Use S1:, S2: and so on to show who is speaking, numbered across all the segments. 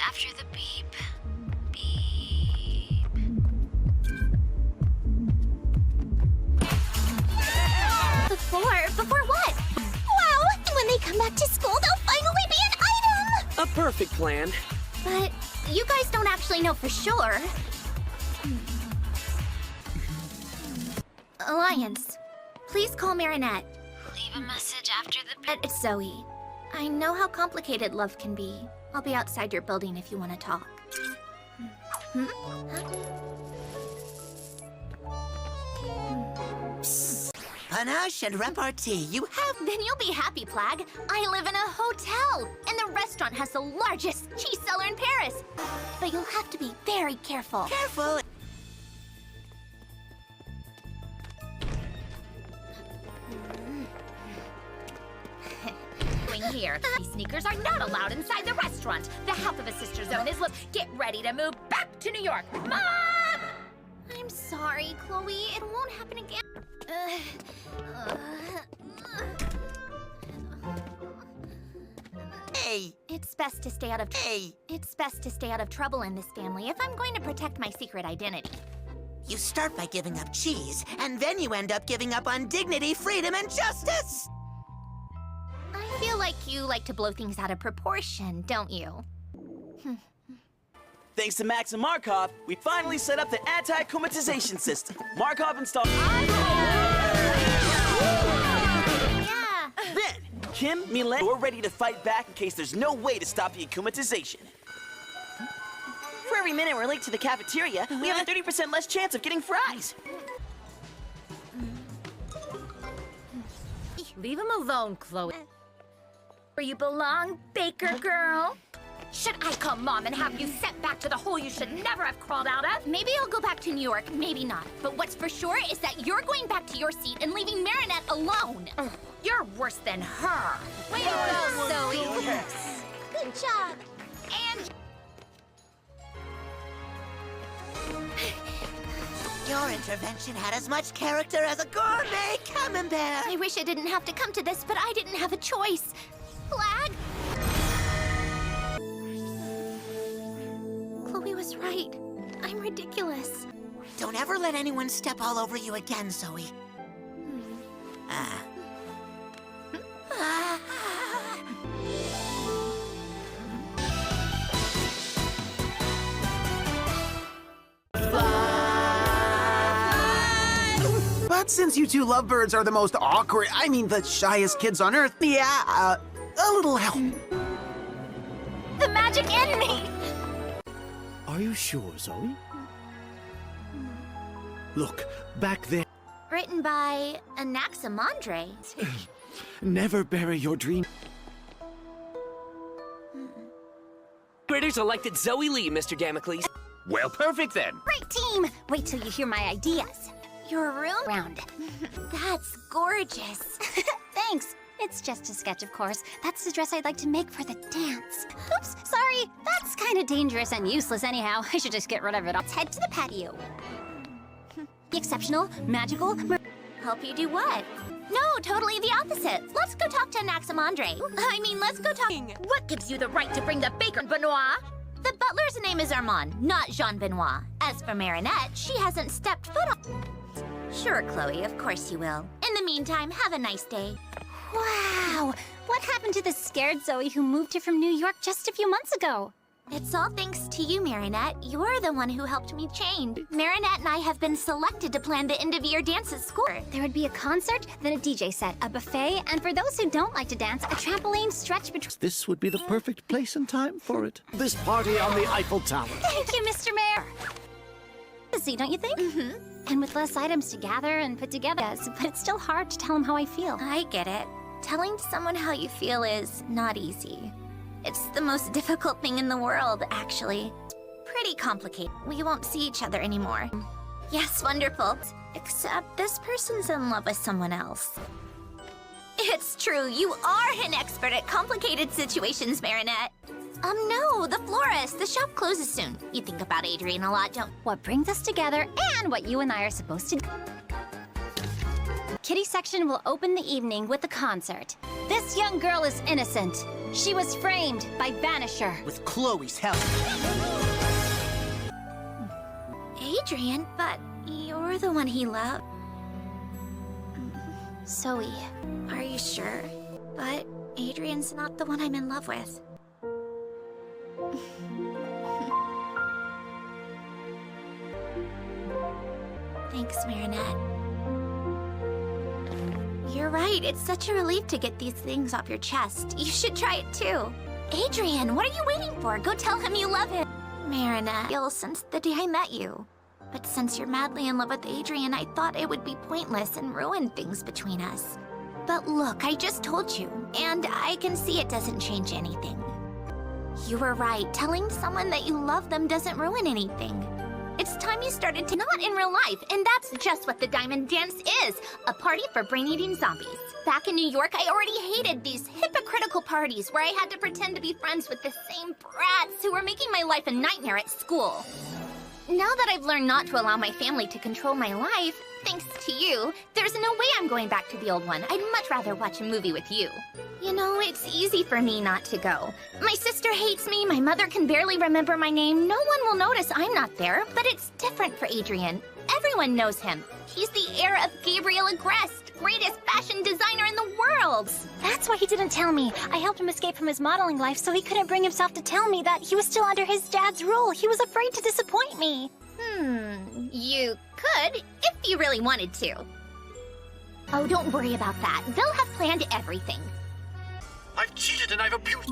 S1: after the beep. Beep.
S2: Before what? Wow! And when they come back to school, they'll finally be an item!
S3: A perfect plan.
S2: But you guys don't actually know for sure. Alliance, please call Marinette.
S1: Leave a message after the beep.
S2: It's Zoe. I know how complicated love can be. I'll be outside your building if you want to talk.
S4: Panache and repartee, you have...
S2: Then you'll be happy, Plag. I live in a hotel, and the restaurant has the largest cheese cellar in Paris. But you'll have to be very careful.
S4: Careful.
S5: Here. These sneakers are not allowed inside the restaurant. The half of a sister zone is get ready to move back to New York. Mom!
S2: I'm sorry, Chloe. It won't happen again.
S4: Hey!
S2: It's best to stay out of It's best to stay out of trouble in this family if I'm going to protect my secret identity.
S4: You start by giving up cheese, and then you end up giving up on dignity, freedom, and justice!
S2: I feel like you like to blow things out of proportion, don't you?
S3: Thanks to Max and Markov, we finally set up the anti-comatization system. Markov installed...
S2: Yeah!
S3: Then, Kim, Milan, we're ready to fight back in case there's no way to stop the acomatization. For every minute we're late to the cafeteria, we have a 30% less chance of getting fries.
S5: Leave him alone, Chloe. Where you belong, baker girl. Should I call Mom and have you sent back to the hole you should never have crawled out of?
S2: Maybe I'll go back to New York, maybe not. But what's for sure is that you're going back to your seat and leaving Marinette alone.
S5: Ugh, you're worse than her.
S2: Way to go, Zoe. Good job.
S5: And
S4: Your intervention had as much character as a gourmet camembert!
S2: I wish I didn't have to come to this, but I didn't have a choice. Flag? Chloe was right. I'm ridiculous.
S4: Don't ever let anyone step all over you again, Zoe.
S6: But since you two lovebirds are the most awkward, the shyest kids on Earth, yeah, a little help.
S2: The magic in me!
S7: Are you sure, Zoe? Look, back there.
S2: Written by Anaximandre.
S7: Never bury your dream.
S3: Critters elected Zoe Lee, Mr. Damocles.
S8: Well, perfect then.
S2: Great team! Wait till you hear my ideas. Your room? Round. That's gorgeous. Thanks. It's just a sketch, of course. That's the dress I'd like to make for the dance. Oops, sorry. That's kind of dangerous and useless anyhow. I should just get rid of it. Let's head to the patio. Exceptional, magical, help you do what? No, totally the opposite. Let's go talk to Anaximandre. Let's go talk.
S5: what gives you the right to bring the baker, Benoit?
S2: The butler's name is Armand, not Jean Benoit. As for Marinette, she hasn't stepped foot on... Sure, Chloe, of course you will. In the meantime, have a nice day.
S9: Wow! What happened to the scared Zoe who moved here from New York just a few months ago?
S2: It's all thanks to you, Marinette. You're the one who helped me change. Marinette and I have been selected to plan the end-of-year dance at school.
S9: There would be a concert, then a DJ set, a buffet, and for those who don't like to dance, a trampoline stretch between...
S7: This would be the perfect place and time for it. This party on the Eiffel Tower.
S9: Thank you, Mr. Mayor! See, don't you think?
S2: Mm-hmm.
S9: And with less items to gather and put together, yes, but it's still hard to tell them how I feel.
S2: I get it. Telling someone how you feel is not easy. It's the most difficult thing in the world, actually. Pretty complicated. We won't see each other anymore. Yes, wonderful. Except this person's in love with someone else. It's true, you are an expert at complicated situations, Marinette. No, the florist. The shop closes soon. You think about Adrian a lot, don't...
S9: What brings us together and what you and I are supposed to do. Kitty section will open the evening with a concert. This young girl is innocent. She was framed by Vanisher.
S4: With Chloe's help.
S2: Adrian, but you're the one he loved. Zoe, are you sure? But Adrian's not the one I'm in love with. Thanks, Marinette. You're right, it's such a relief to get these things off your chest. You should try it too. Adrian, what are you waiting for? Go tell him you love him. Marinette, since the day I met you. But since you're madly in love with Adrian, I thought it would be pointless and ruin things between us. But look, I just told you, and I can see it doesn't change anything. You were right. Telling someone that you love them doesn't ruin anything. It's time you started to not in real life, and that's just what the Diamond Dance is. A party for brain-eating zombies. Back in New York, I already hated these hypocritical parties where I had to pretend to be friends with the same brats who were making my life a nightmare at school. Now that I've learned not to allow my family to control my life, thanks to you, there's no way I'm going back to the old one. I'd much rather watch a movie with you. You know, it's easy for me not to go. My sister hates me, my mother can barely remember my name, no one will notice I'm not there, but it's different for Adrian. Everyone knows him. He's the heir of Gabriel Agreste, greatest fashion designer in the world.
S9: That's why he didn't tell me. I helped him escape from his modeling life so he couldn't bring himself to tell me that he was still under his dad's rule. He was afraid to disappoint me.
S2: You could, if you really wanted to. Oh, don't worry about that. They'll have planned everything.
S7: I've cheated and I've abused.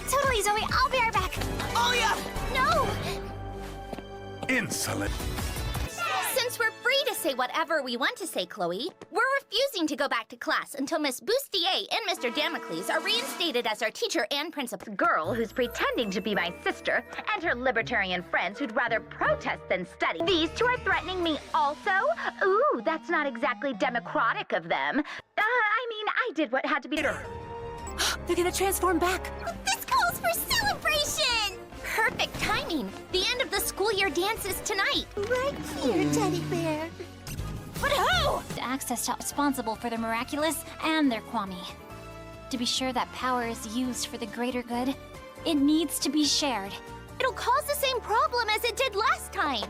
S9: Totally, Zoe. I'll be right back.
S3: Oh, yeah!
S2: No!
S7: Insolent.
S2: Since we're free to say whatever we want to say, Chloe, we're refusing to go back to class until Miss Bustier and Mr. Damocles are reinstated as our teacher and principal.
S5: Girl who's pretending to be my sister, and her libertarian friends who'd rather protest than study. These two are threatening me also? Ooh, that's not exactly democratic of them. I did what had to be done.
S3: They're gonna transform back.
S2: This calls for celebration! Perfect timing. The end of the school year dance is tonight. Right here, teddy bear. But who?
S9: Access to responsible for the Miraculous and their Kwame. To be sure that power is used for the greater good, it needs to be shared.
S2: It'll cause the same problem as it did last time.